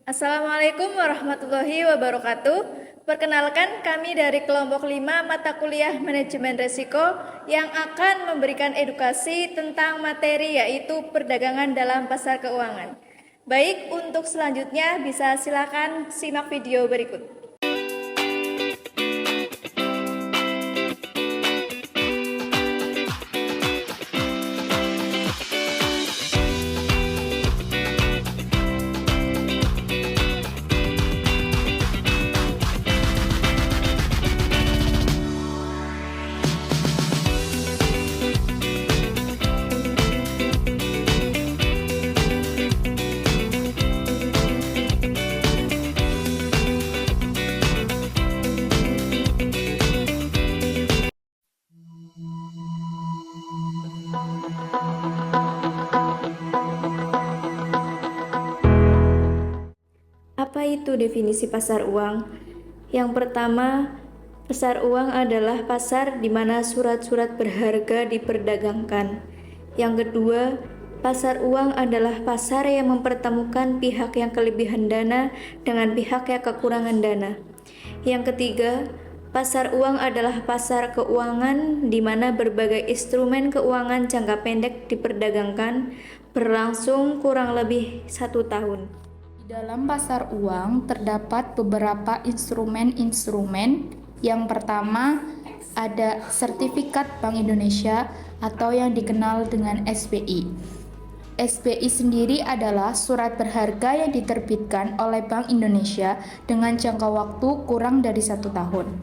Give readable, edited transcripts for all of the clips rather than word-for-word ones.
Assalamualaikum warahmatullahi wabarakatuh. Perkenalkan, kami dari kelompok 5 mata kuliah Manajemen Risiko yang akan memberikan edukasi tentang materi yaitu perdagangan dalam pasar keuangan. Baik, untuk selanjutnya bisa silakan simak video berikut. Apa itu definisi pasar uang? Yang pertama, pasar uang adalah pasar di mana surat-surat berharga diperdagangkan. Yang kedua, pasar uang adalah pasar yang mempertemukan pihak yang kelebihan dana dengan pihak yang kekurangan dana. Yang ketiga, pasar uang adalah pasar keuangan di mana berbagai instrumen keuangan jangka pendek diperdagangkan berlangsung kurang lebih 1 tahun. Di dalam pasar uang terdapat beberapa instrumen-instrumen. Yang pertama ada sertifikat Bank Indonesia atau yang dikenal dengan SBI. SBI sendiri adalah surat berharga yang diterbitkan oleh Bank Indonesia dengan jangka waktu kurang dari 1 tahun.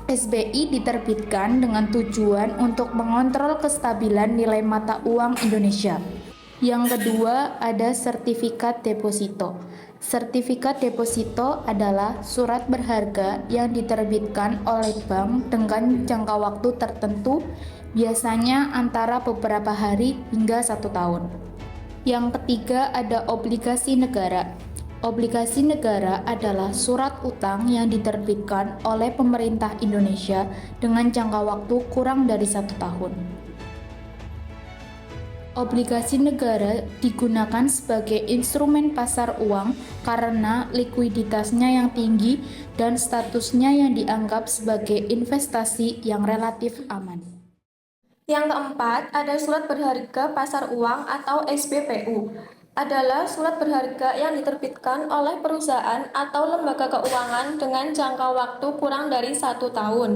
SBI diterbitkan dengan tujuan untuk mengontrol kestabilan nilai mata uang Indonesia. Yang kedua ada sertifikat deposito. Sertifikat deposito adalah surat berharga yang diterbitkan oleh bank dengan jangka waktu tertentu, biasanya antara beberapa hari hingga 1 tahun. Yang ketiga ada obligasi negara. Obligasi negara adalah surat utang yang diterbitkan oleh pemerintah Indonesia dengan jangka waktu kurang dari 1 tahun. Obligasi negara digunakan sebagai instrumen pasar uang karena likuiditasnya yang tinggi dan statusnya yang dianggap sebagai investasi yang relatif aman. Yang keempat, ada surat berharga pasar uang atau SBPU. Adalah surat berharga yang diterbitkan oleh perusahaan atau lembaga keuangan dengan jangka waktu kurang dari 1 tahun.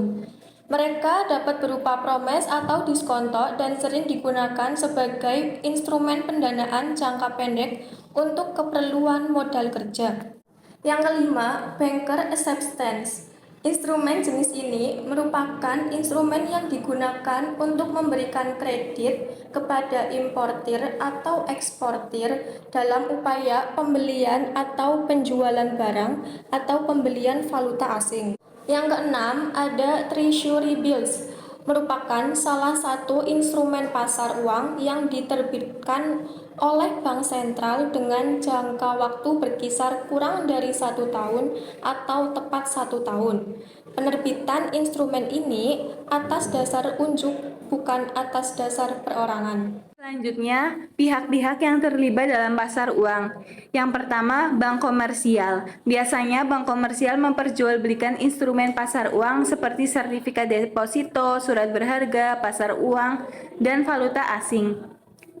Mereka dapat berupa promes atau diskonto dan sering digunakan sebagai instrumen pendanaan jangka pendek untuk keperluan modal kerja. Yang kelima, banker acceptance. Instrumen jenis ini merupakan instrumen yang digunakan untuk memberikan kredit kepada importir atau eksportir dalam upaya pembelian atau penjualan barang atau pembelian valuta asing. Yang keenam, ada treasury bills, merupakan salah satu instrumen pasar uang yang diterbitkan oleh bank sentral dengan jangka waktu berkisar kurang dari 1 tahun atau tepat 1 tahun. Penerbitan instrumen ini atas dasar unjuk, bukan atas dasar perorangan. Selanjutnya, pihak-pihak yang terlibat dalam pasar uang. Yang pertama, bank komersial. Biasanya bank komersial memperjualbelikan instrumen pasar uang seperti sertifikat deposito, surat berharga, pasar uang, dan valuta asing.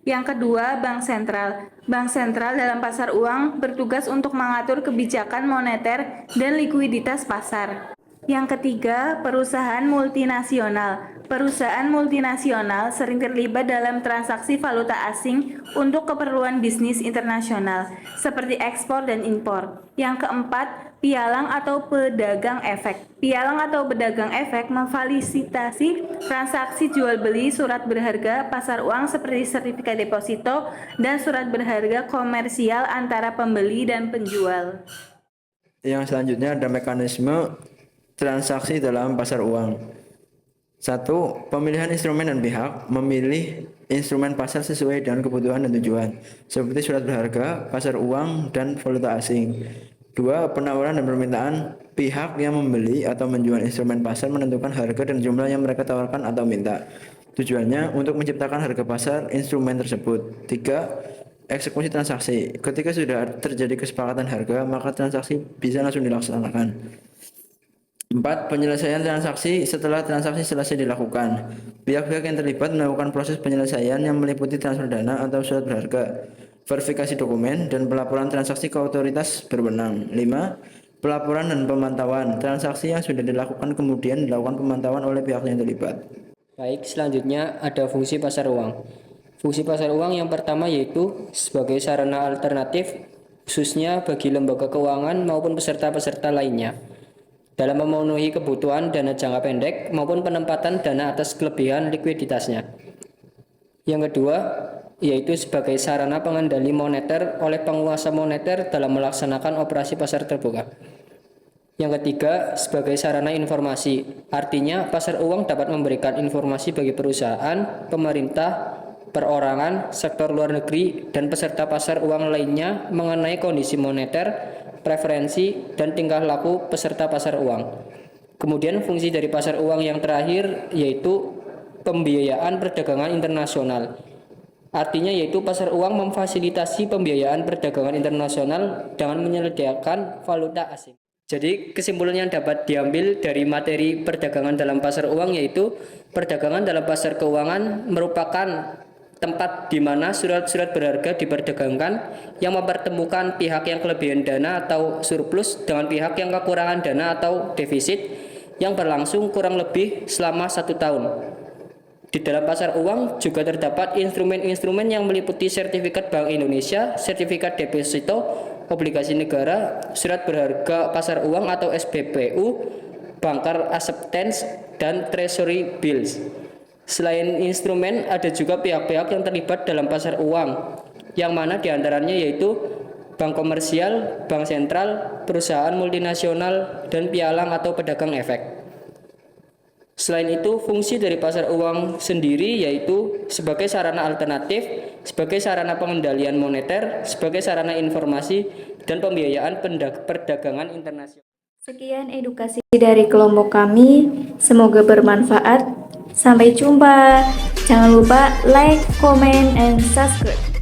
Yang kedua, bank sentral. Bank sentral dalam pasar uang bertugas untuk mengatur kebijakan moneter dan likuiditas pasar. Yang ketiga, perusahaan multinasional. Perusahaan multinasional sering terlibat dalam transaksi valuta asing untuk keperluan bisnis internasional, seperti ekspor dan impor. Yang keempat, pialang atau pedagang efek. Pialang atau pedagang efek memfasilitasi transaksi jual-beli surat berharga pasar uang seperti sertifikat deposito dan surat berharga komersial antara pembeli dan penjual. Yang selanjutnya ada mekanisme transaksi dalam pasar uang. 1. Pemilihan instrumen dan pihak memilih instrumen pasar sesuai dengan kebutuhan dan tujuan, seperti surat berharga, pasar uang, dan valuta asing. 2. Penawaran dan permintaan. Pihak yang membeli atau menjual instrumen pasar menentukan harga dan jumlah yang mereka tawarkan atau minta. Tujuannya untuk menciptakan harga pasar instrumen tersebut. 3. eksekusi transaksi. Ketika sudah terjadi kesepakatan harga, maka transaksi bisa langsung dilaksanakan. 4. Penyelesaian transaksi. Setelah transaksi selesai dilakukan, pihak-pihak yang terlibat melakukan proses penyelesaian yang meliputi transfer dana atau surat berharga, verifikasi dokumen, dan pelaporan transaksi ke otoritas berwenang. 5. Pelaporan dan pemantauan. Transaksi yang sudah dilakukan kemudian dilakukan pemantauan oleh pihak yang terlibat. Baik, selanjutnya ada fungsi pasar uang. Fungsi pasar uang yang pertama yaitu sebagai sarana alternatif khususnya bagi lembaga keuangan maupun peserta-peserta lainnya dalam memenuhi kebutuhan dana jangka pendek maupun penempatan dana atas kelebihan likuiditasnya. Yang kedua yaitu sebagai sarana pengendali moneter oleh penguasa moneter dalam melaksanakan operasi pasar terbuka. Yang ketiga, sebagai sarana informasi, artinya pasar uang dapat memberikan informasi bagi perusahaan, pemerintah, perorangan, sektor luar negeri, dan peserta pasar uang lainnya mengenai kondisi moneter, preferensi, dan tingkah laku peserta pasar uang. Kemudian fungsi dari pasar uang yang terakhir yaitu pembiayaan perdagangan internasional. Artinya yaitu pasar uang memfasilitasi pembiayaan perdagangan internasional dengan menyediakan valuta asing. Jadi kesimpulan yang dapat diambil dari materi perdagangan dalam pasar uang yaitu perdagangan dalam pasar keuangan merupakan tempat di mana surat-surat berharga diperdagangkan yang mempertemukan pihak yang kelebihan dana atau surplus dengan pihak yang kekurangan dana atau defisit yang berlangsung kurang lebih selama 1 tahun. Di dalam pasar uang juga terdapat instrumen-instrumen yang meliputi sertifikat Bank Indonesia, sertifikat deposito, obligasi negara, surat berharga pasar uang atau SBPU, bankar acceptance, dan treasury bills. Selain instrumen, ada juga pihak-pihak yang terlibat dalam pasar uang, yang mana diantaranya yaitu bank komersial, bank sentral, perusahaan multinasional, dan pialang atau pedagang efek. Selain itu, fungsi dari pasar uang sendiri yaitu sebagai sarana alternatif, sebagai sarana pengendalian moneter, sebagai sarana informasi, dan pembiayaan perdagangan internasional. Sekian edukasi dari kelompok kami, semoga bermanfaat. Sampai jumpa. Jangan lupa like, comment, and subscribe.